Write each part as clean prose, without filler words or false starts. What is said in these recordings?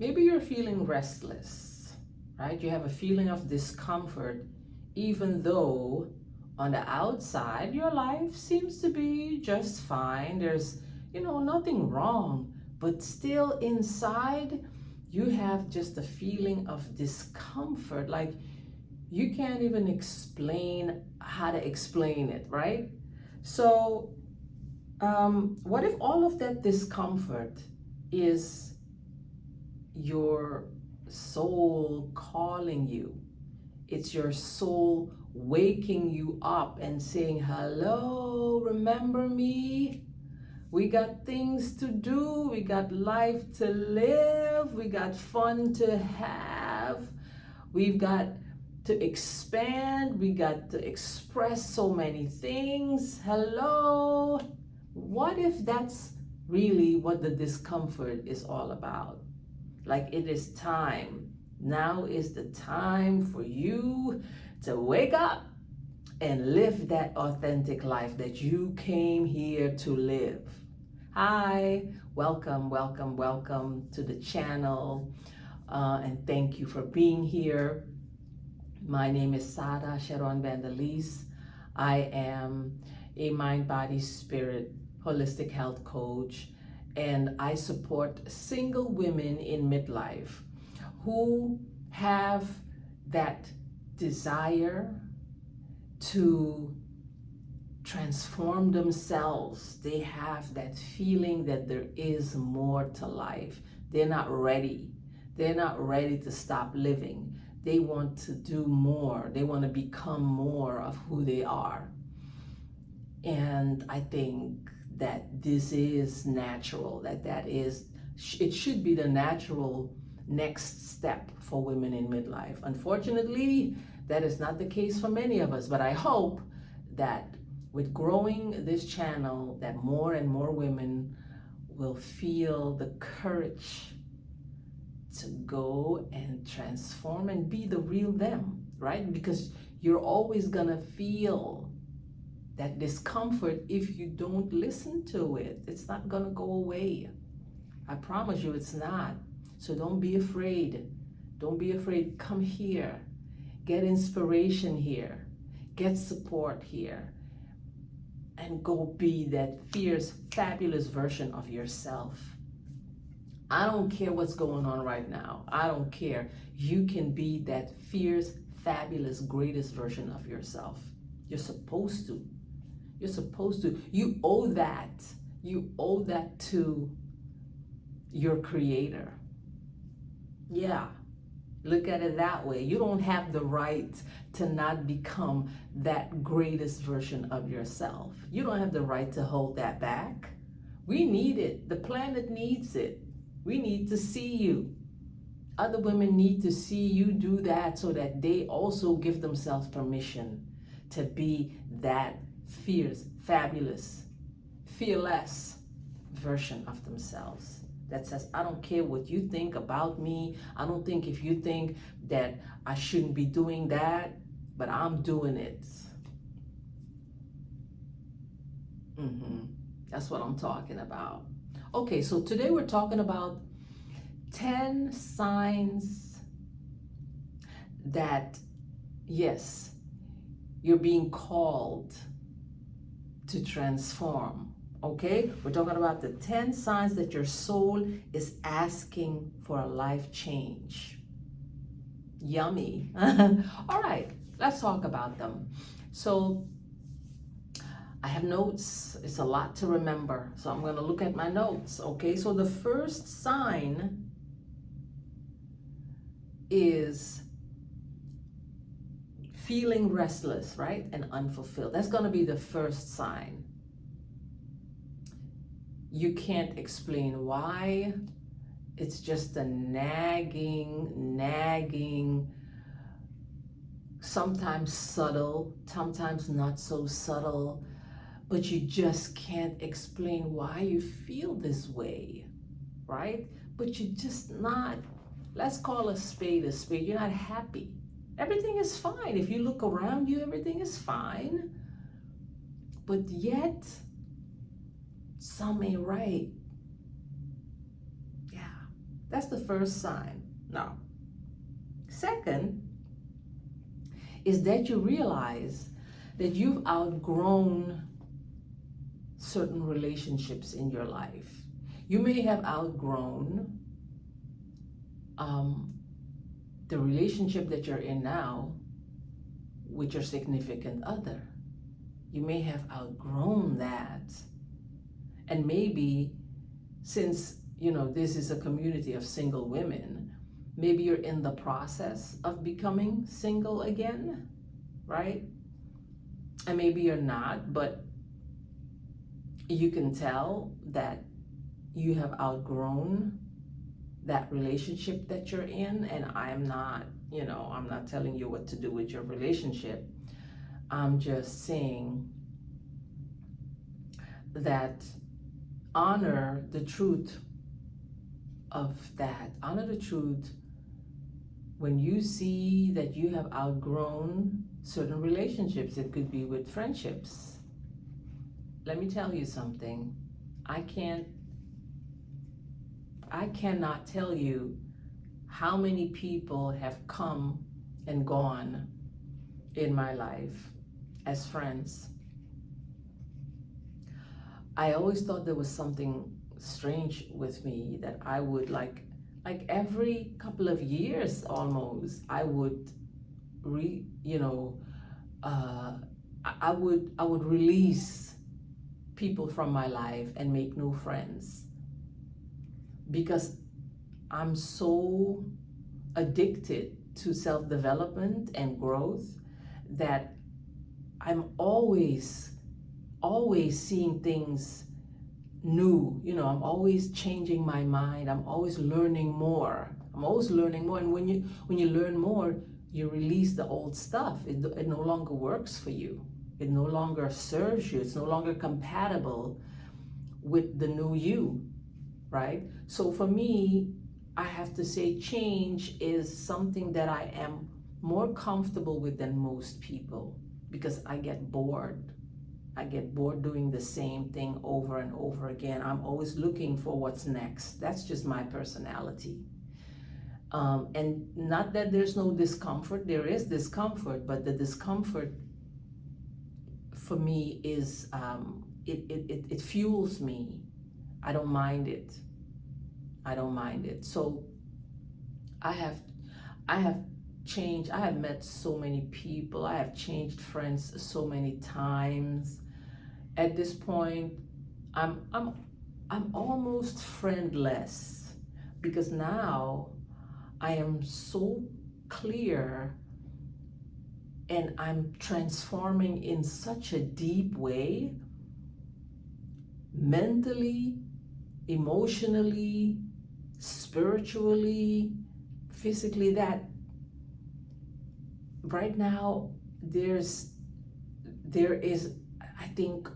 Maybe you're feeling restless, right? You have a feeling of discomfort, even though on the outside your life seems to be just fine. There's, nothing wrong, but still inside you have just a feeling of discomfort. Like you can't even explain how to explain it, right? So, what if all of that discomfort is your soul calling you? It's your soul waking you up and saying, hello, remember me? We got things to do, we got life to live, we got fun to have, we've got to expand, we got to express so many things. Hello. What if that's really what the discomfort is all about? Like it is time. Now is the time for you to wake up and live that authentic life that you came here to live. Hi, welcome, welcome, welcome to the channel, and thank you for being here. My name is Sada Sharon Vandalise. I am a mind, body, spirit, holistic health coach, and I support single women in midlife who have that desire to transform themselves. They have that feeling that there is more to life. They're not ready. They're not ready to stop living. They want to do more. They want to become more of who they are. And I think that this is natural, it should be the natural next step for women in midlife. Unfortunately, that is not the case for many of us, but I hope that with growing this channel, that more and more women will feel the courage to go and transform and be the real them, right? Because you're always gonna feel that discomfort if you don't listen to it. It's not gonna go away. I promise you it's not. So don't be afraid. Don't be afraid. Come here. Get inspiration here. Get support here. And go be that fierce, fabulous version of yourself. I don't care what's going on right now. I don't care. You can be that fierce, fabulous, greatest version of yourself. You're supposed to. You're supposed to. You owe that. You owe that to your creator. Yeah. Look at it that way. You don't have the right to not become that greatest version of yourself. You don't have the right to hold that back. We need it. The planet needs it. We need to see you. Other women need to see you do that so that they also give themselves permission to be that fierce, fabulous, fearless version of themselves. That says, I don't care what you think about me. I don't think if you think that I shouldn't be doing that, but I'm doing it. That's what I'm talking about. Okay, so today we're talking about 10 signs that, yes, you're being called to transform. Okay, we're talking about the 10 signs that your soul is asking for a life change. Yummy. All right, let's talk about them. So I have notes. It's a lot to remember. So I'm going to look at my notes. Okay, so the first sign is feeling restless, right? And unfulfilled. That's going to be the first sign. You can't explain why. It's just a nagging, sometimes subtle, sometimes not so subtle, but you just can't explain why you feel this way, right? But you're just not, let's call a spade a spade. You're not happy. Everything is fine. If you look around you, everything is fine. But yet, some ain't right. Yeah. That's the first sign. Now, second is that you realize that you've outgrown certain relationships in your life. You may have outgrown the relationship that you're in now with your significant other. You may have outgrown that. And maybe since, this is a community of single women, maybe you're in the process of becoming single again, right? And maybe you're not, but you can tell that you have outgrown that relationship that you're in. And I'm not telling you what to do with your relationship. I'm just saying that honor the truth of that. Honor the truth when you see that you have outgrown certain relationships. It could be with friendships. Let me tell you something. I cannot tell you how many people have come and gone in my life as friends. I always thought there was something strange with me, that I would like every couple of years almost, I would I would release people from my life and make new friends, because I'm so addicted to self-development and growth that I'm always seeing things new. I'm always changing my mind. I'm always learning more. And when you learn more, you release the old stuff. It no longer works for you. It no longer serves you. It's no longer compatible with the new you, right? So for me, I have to say change is something that I am more comfortable with than most people, because I get bored. I get bored doing the same thing over and over again. I'm always looking for what's next. That's just my personality. And not that there's no discomfort. There is discomfort, but the discomfort for me is, it fuels me. I don't mind it. So I have changed. I have met so many people. I have changed friends so many times. At this point, I'm almost friendless, because now I am so clear and I'm transforming in such a deep way, mentally, emotionally, spiritually, physically, that right now there is, I think,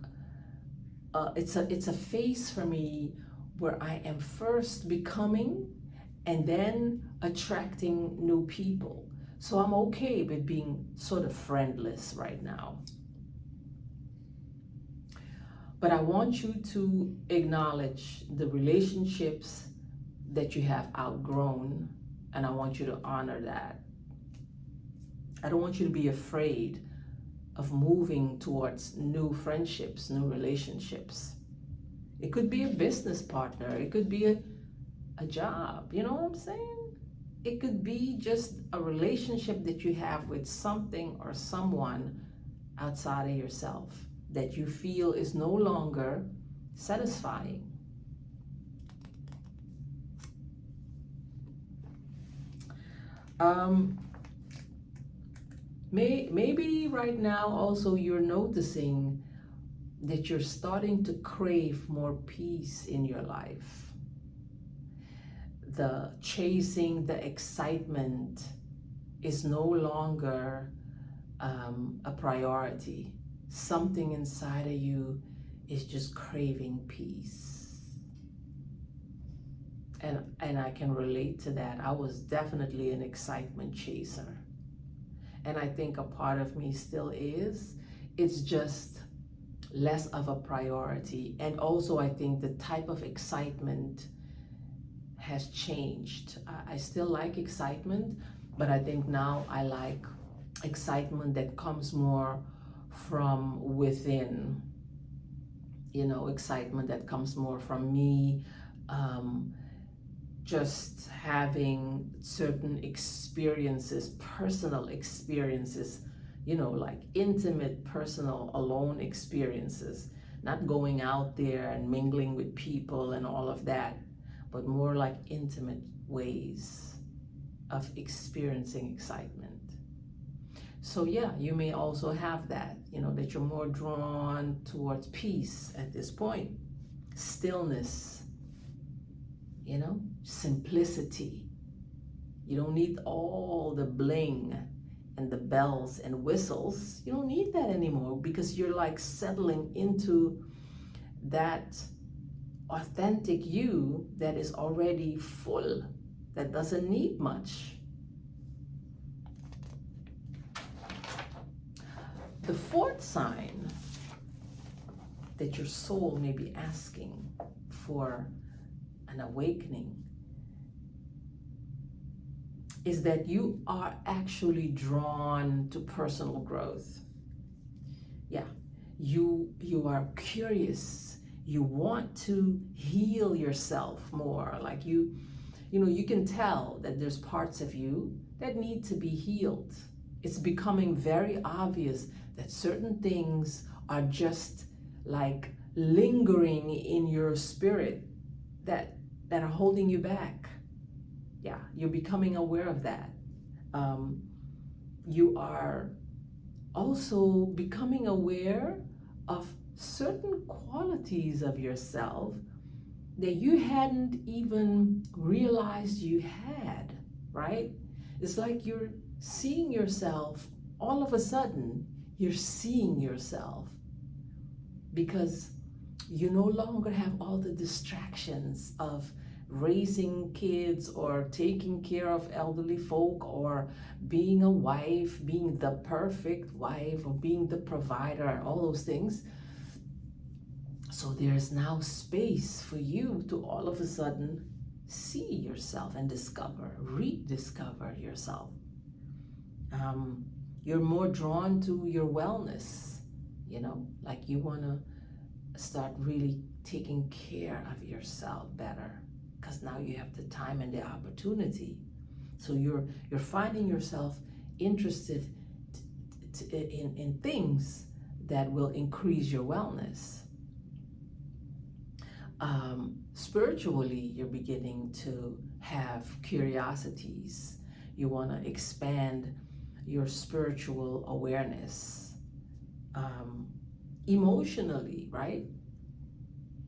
it's a phase for me where I am first becoming and then attracting new people. So I'm okay with being sort of friendless right now. But I want you to acknowledge the relationships that you have outgrown, and I want you to honor that. I don't want you to be afraid of moving towards new friendships, new relationships. It could be a business partner. It could be a job. You know what I'm saying? It could be just a relationship that you have with something or someone outside of yourself that you feel is no longer satisfying. Maybe right now also you're noticing that you're starting to crave more peace in your life. The chasing, the excitement is no longer a priority. Something inside of you is just craving peace. And I can relate to that. I was definitely an excitement chaser. And I think a part of me still is. It's just less of a priority. And also I think the type of excitement has changed. I still like excitement, but I think now I like excitement that comes more from within, excitement that comes more from me, just having certain experiences, personal experiences, like intimate, personal, alone experiences, not going out there and mingling with people and all of that, but more like intimate ways of experiencing excitement. So yeah, you may also have that, that you're more drawn towards peace at this point, stillness, simplicity. You don't need all the bling and the bells and whistles. You don't need that anymore because you're like settling into that authentic you that is already full, that doesn't need much. The fourth sign that your soul may be asking for an awakening is that you are actually drawn to personal growth. Yeah, you are curious. You want to heal yourself more. Like you can tell that there's parts of you that need to be healed. It's becoming very obvious that certain things are just like lingering in your spirit that are holding you back. Yeah, you're becoming aware of that. You are also becoming aware of certain qualities of yourself that you hadn't even realized you had, right? It's like you're seeing yourself, all of a sudden, you're seeing yourself because you no longer have all the distractions of raising kids or taking care of elderly folk or being a wife, being the perfect wife or being the provider and all those things. So there's now space for you to all of a sudden see yourself and rediscover yourself. You're more drawn to your wellness, like you want to start really taking care of yourself better because now you have the time and the opportunity. So you're finding yourself interested in things that will increase your wellness. Spiritually, you're beginning to have curiosities. You want to expand your spiritual awareness. Emotionally, right?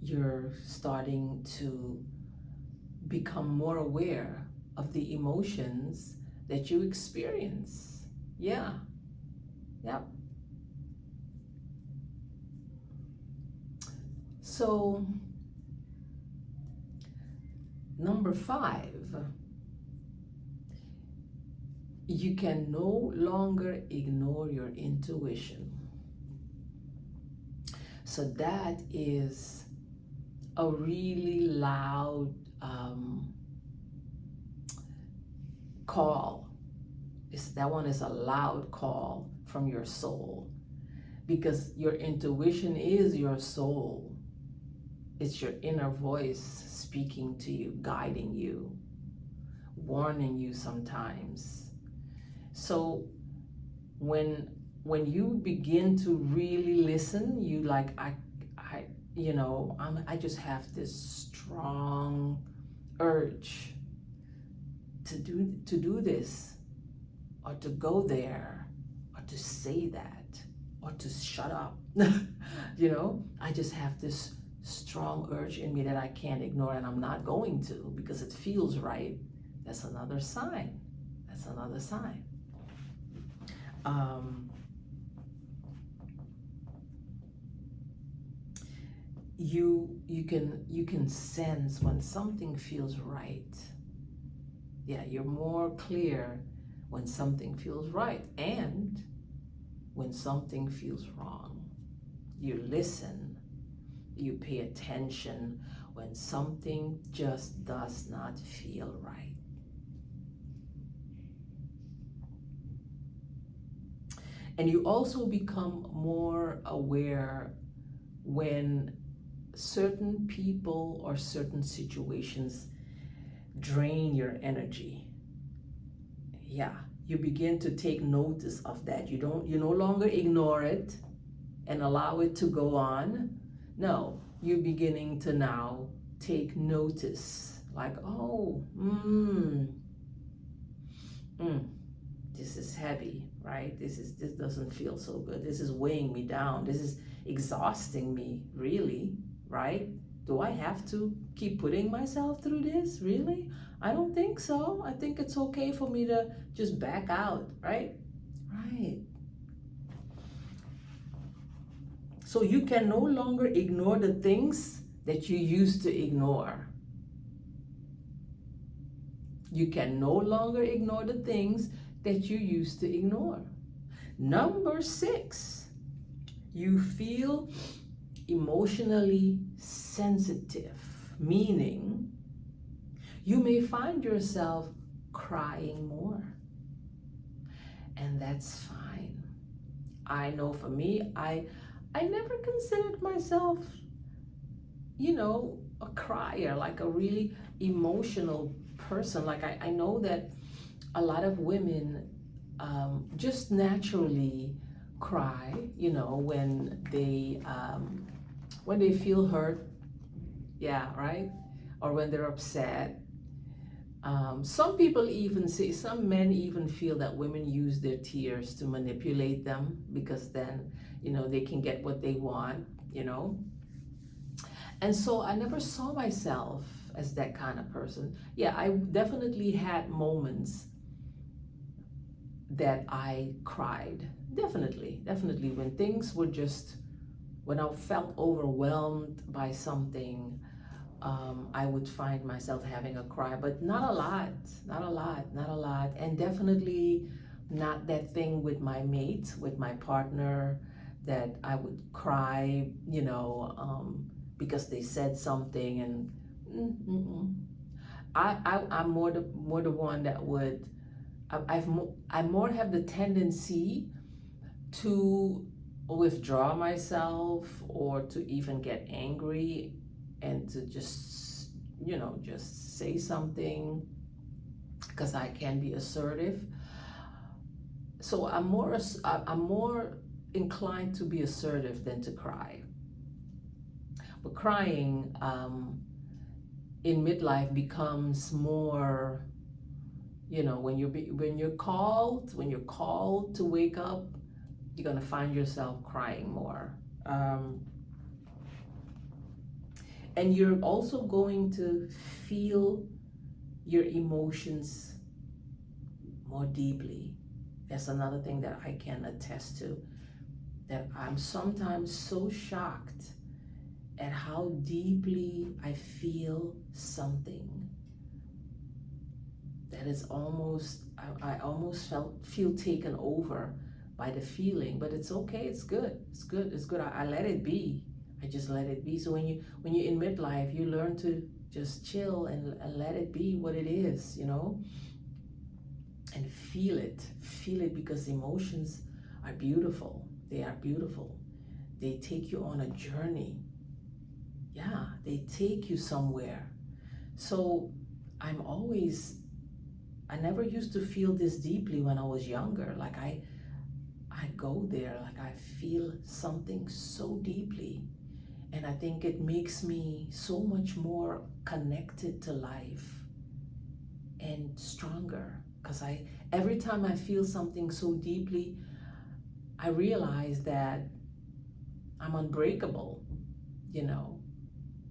You're starting to become more aware of the emotions that you experience. Yeah. Yep. So, number 5, you can no longer ignore your intuition. So that is a really loud call. That one is a loud call from your soul because your intuition is your soul. It's your inner voice speaking to you, guiding you, warning you sometimes. So when you begin to really listen, you like, I just have this strong urge to do this, or to go there, or to say that, or to shut up. I just have this strong urge in me that I can't ignore, and I'm not going to because it feels right. That's another sign. You can sense when something feels right. Yeah, you're more clear when something feels right and when something feels wrong. You listen, you pay attention when something just does not feel right. And you also become more aware when certain people or certain situations drain your energy. Yeah, you begin to take notice of that. You no longer ignore it and allow it to go on. No, you're beginning to now take notice. Like, oh, this is heavy, right? This doesn't feel so good. This is weighing me down. This is exhausting me, really, right? Do I have to keep putting myself through this? Really? I don't think so. I think it's okay for me to just back out, right? Right. So you can no longer ignore the things that you used to ignore. You can no longer ignore the things that you used to ignore. Number 6, you feel emotionally sensitive, meaning you may find yourself crying more. And that's fine. I know for me, I never considered myself, a crier, like a really emotional person. Like I know that a lot of women just naturally cry, when they feel hurt, yeah, right, or when they're upset. Some people even say, some men even feel that women use their tears to manipulate them because then, they can get what they want. And so I never saw myself as that kind of person. Yeah, I definitely had moments that I cried. Definitely when I felt overwhelmed by something, I would find myself having a cry, but not a lot. And definitely not that thing with my mate, with my partner, that I would cry, because they said something, and I'm more the one that would, I more have the tendency to withdraw myself or to even get angry and to just say something because I can be assertive. So I'm more inclined to be assertive than to cry. But crying in midlife becomes more, when you're called to wake up, you're gonna find yourself crying more. And you're also going to feel your emotions more deeply. That's another thing that I can attest to, that I'm sometimes so shocked at how deeply I feel something that is almost, I almost feel taken over by the feeling. But it's okay, it's good. I let it be. I just let it be. So when you're in midlife, you learn to just chill and let it be what it is, and feel it, because emotions are beautiful. They are beautiful. They take you on a journey. Yeah, they take you somewhere. So I never used to feel this deeply when I was younger. Like I go there, like I feel something so deeply. And I think it makes me so much more connected to life and stronger. Because every time I feel something so deeply, I realize that I'm unbreakable.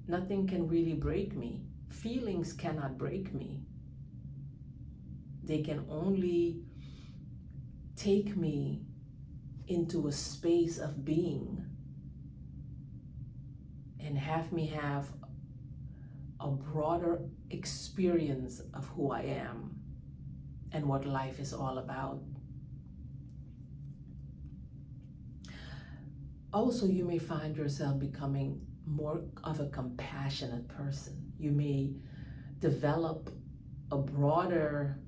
Nothing can really break me. Feelings cannot break me. They can only take me into a space of being and have me have a broader experience of who I am and what life is all about. Also, you may find yourself becoming more of a compassionate person. You may develop a broader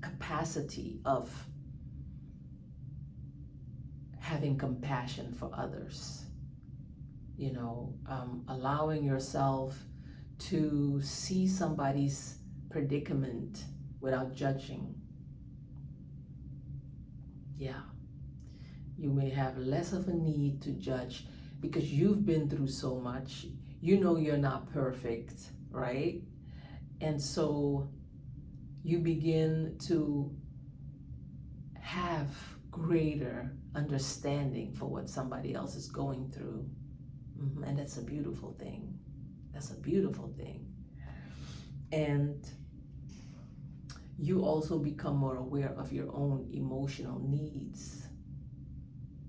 capacity of having compassion for others. Allowing yourself to see somebody's predicament without judging. Yeah. You may have less of a need to judge because you've been through so much. You know you're not perfect, right? And so you begin to have greater understanding for what somebody else is going through. And that's a beautiful thing. That's a beautiful thing. And you also become more aware of your own emotional needs.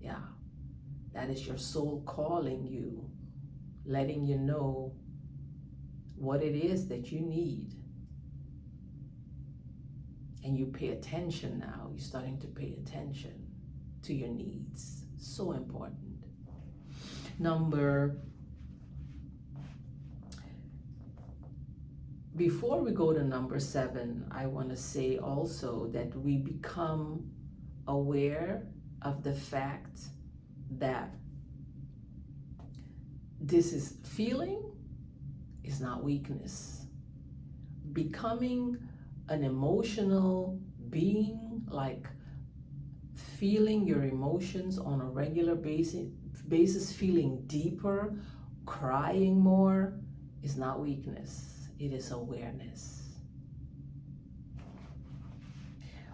Yeah, that is your soul calling you, letting you know what it is that you need. And you pay attention now. You're starting to pay attention to your needs. So important. Before we go to number 7, I want to say also that we become aware of the fact that this is feeling is not weakness. Becoming an emotional being, like feeling your emotions on a regular basis, feeling deeper, crying more, is not weakness. It is awareness.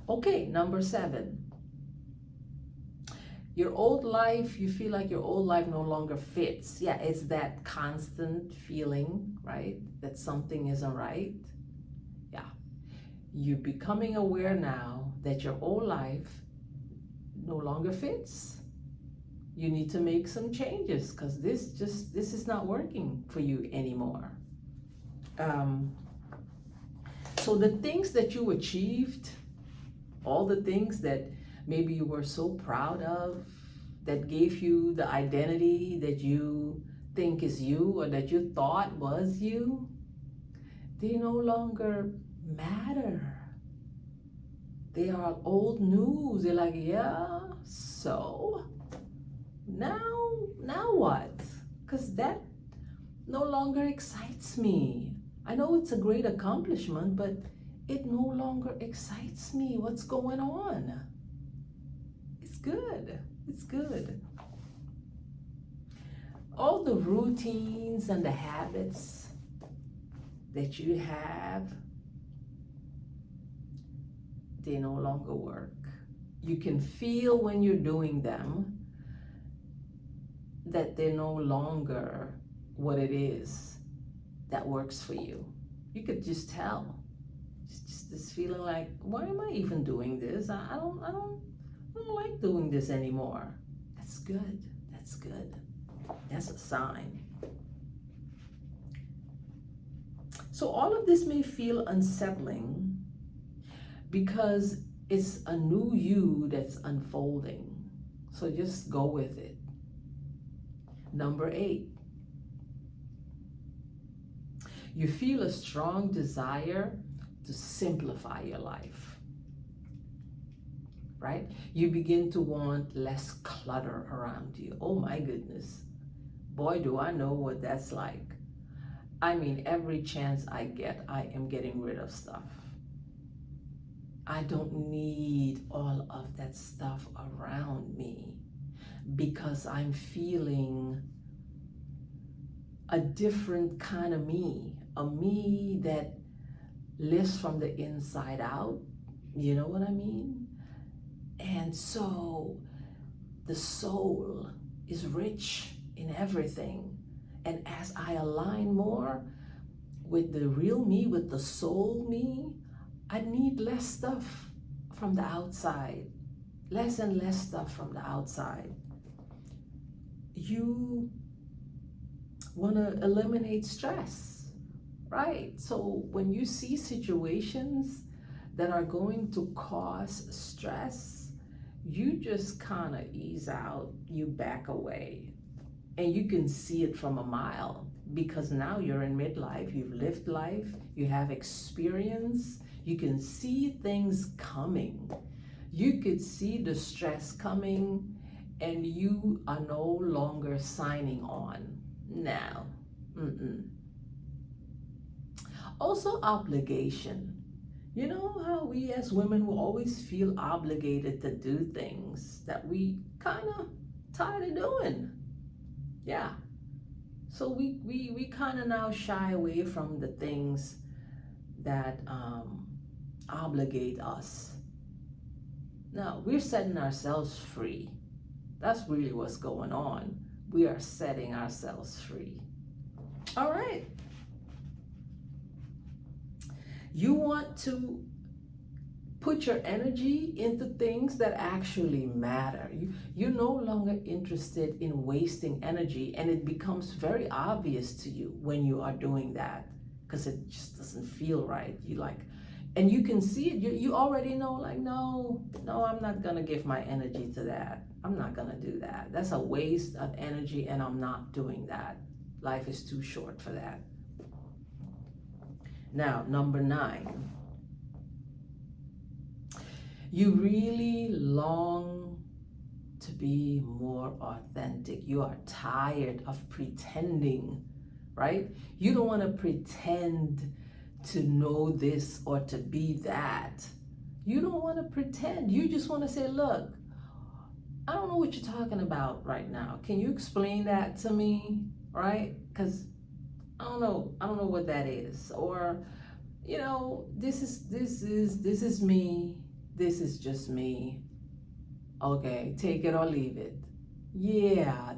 Okay, number 7. Your old life, you feel like your old life no longer fits. Yeah, it's that constant feeling, right? That something isn't right. Yeah. You're becoming aware now that your old life no longer fits. You need to make some changes because this is not working for you anymore. So the things that you achieved, all the things that maybe you were so proud of, that gave you the identity that you think is you or that you thought was you, they no longer matter. They are old news. They're like, yeah, so now what? Because that no longer excites me. I know it's a great accomplishment, but it no longer excites me. What's going on? It's good. It's good. All the routines and the habits that you have, they no longer work. You can feel when you're doing them that they're no longer what it is that works for you. You could just tell. It's just this feeling like, why am I even doing this? I don't like doing this anymore. That's good. That's good. That's a sign. So all of this may feel unsettling because it's a new you that's unfolding. So just go with it. Number 8. You feel a strong desire to simplify your life, right? You begin to want less clutter around you. Oh my goodness. Boy, do I know what that's like. I mean, every chance I get, I am getting rid of stuff. I don't need all of that stuff around me because I'm feeling a different kind of me, a me that lives from the inside out. You know what I mean? And so the soul is rich in everything. And as I align more with the real me, with the soul me, I need less stuff from the outside. Less and less stuff from the outside. You want to eliminate stress, right? So when you see situations that are going to cause stress, you just kind of ease out, you back away. and you can see it from a mile because now you're in midlife, you've lived life, you have experience, you can see things coming. You could see the stress coming, and you are no longer signing on now. Also, obligation. You know how we as women will always feel obligated to do things that we kind of tired of doing. Yeah. So we kind of now shy away from the things that obligate us. Now, we're setting ourselves free. That's really what's going on. We are setting ourselves free. All right. You want to put your energy into things that actually matter. You're no longer interested in wasting energy, and it becomes very obvious to you when you are doing that because it just doesn't feel right. And you can see it. You already know, like, no, I'm not gonna give my energy to that. I'm not gonna do that. That's a waste of energy, and I'm not doing that. Life is too short for that. Now, number 9. You really long to be more authentic. You are tired of pretending, right? You don't want to pretend to know this or to be that. You don't want to pretend. You just want to say, look, I don't know what you're talking about right now. Can you explain that to me, right? Because I don't know what that is. Or, this is me. This is just me. Okay, take it or leave it. Yeah,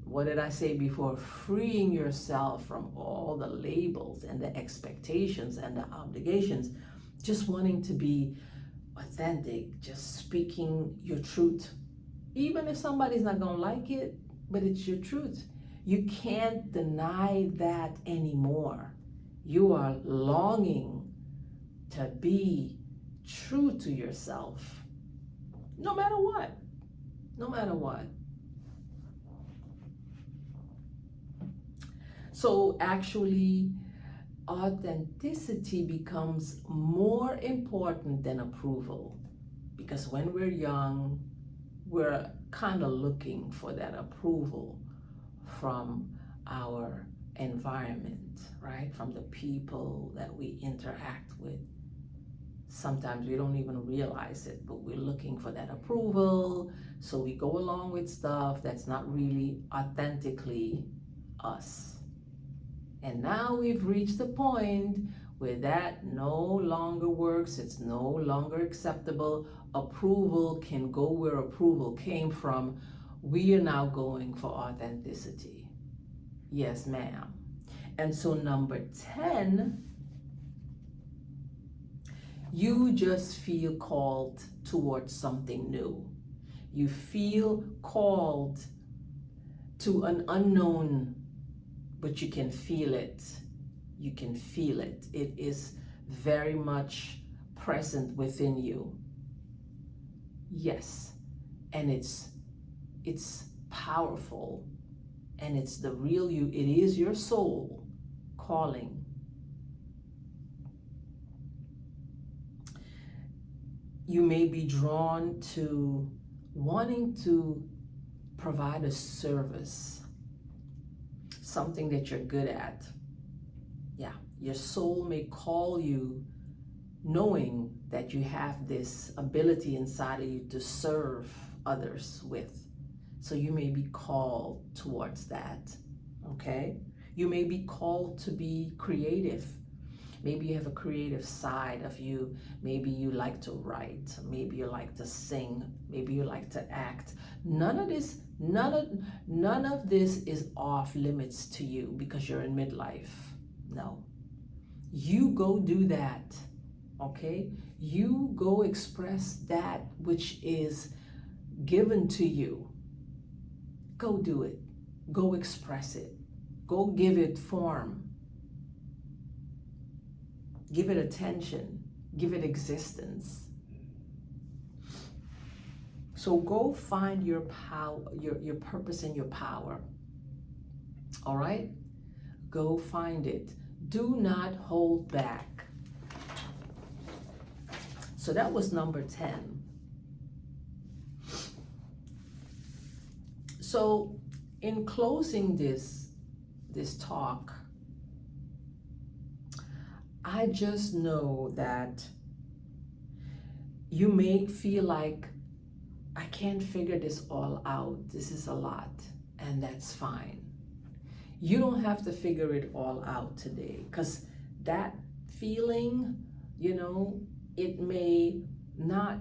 what did I say before? Freeing yourself from all the labels and the expectations and the obligations. Just wanting to be authentic, just speaking your truth. Even if somebody's not gonna like it, but it's your truth. You can't deny that anymore. You are longing to be true to yourself, no matter what. So actually, authenticity becomes more important than approval, because when we're young, we're kind of looking for that approval from our environment, right? From the people that we interact with. Sometimes we don't even realize it, but we're looking for that approval. So we go along with stuff that's not really authentically us. And now we've reached the point where that no longer works. It's no longer acceptable. Approval can go where approval came from. We are now going for authenticity. Yes, ma'am. And so number 10, you just feel called towards something new. You feel called to an unknown, but you can feel it. You can feel it. It is very much present within you. Yes, and it's powerful, and it's the real you. It is your soul calling. You may be drawn to wanting to provide a service, something that you're good at. Yeah, your soul may call you knowing that you have this ability inside of you to serve others with. So you may be called towards that, okay? You may be called to be creative. Maybe you have a creative side of you. Maybe you like to write. Maybe you like to sing. Maybe you like to act. None of this is off limits to you because you're in midlife. No. You go do that, okay? You go express that which is given to you. Go do it. Go express it. Go give it form. Give it attention. Give it existence. So go find your power, your purpose and your power. All right? Go find it. Do not hold back. So that was number 10. So in closing this talk, I just know that you may feel like, I can't figure this all out. This is a lot, and that's fine. You don't have to figure it all out today, because that feeling, it may not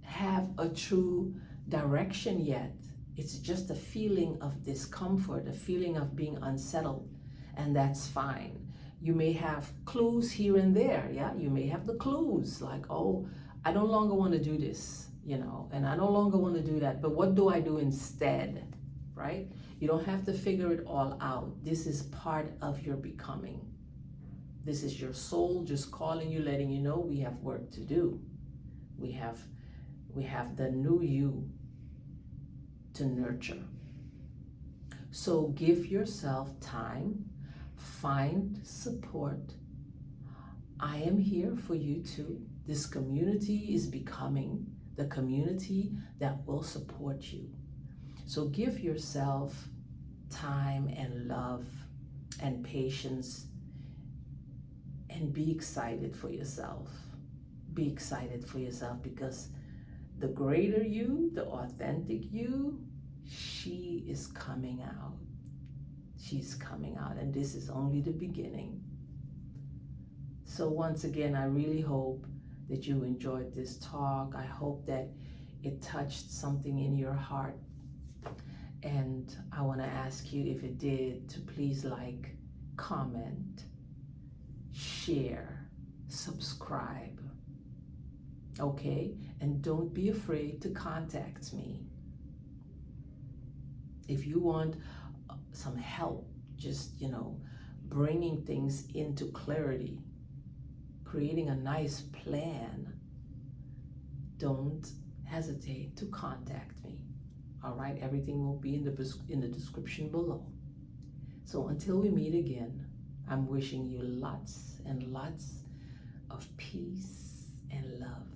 have a true direction yet. It's just a feeling of discomfort, a feeling of being unsettled, and that's fine. You may have clues here and there, yeah? You may have the clues like, oh, I no longer want to do this, and I no longer want to do that, but what do I do instead, right? You don't have to figure it all out. This is part of your becoming. This is your soul just calling you, letting you know we have work to do. We have the new you to nurture. So give yourself time, find support. I am here for you too. This community is becoming the community that will support you. So give yourself time and love and patience, and be excited for yourself. Be excited for yourself, because the greater you, the authentic you, she is coming out. She's coming out, and this is only the beginning. So once again, I really hope that you enjoyed this talk. I hope that it touched something in your heart. And I want to ask you, if it did, to please like, comment, share, subscribe. Okay? And don't be afraid to contact me. If you want some help, just, bringing things into clarity, creating a nice plan, don't hesitate to contact me. All right? Everything will be in the description below. So until we meet again, I'm wishing you lots and lots of peace and love.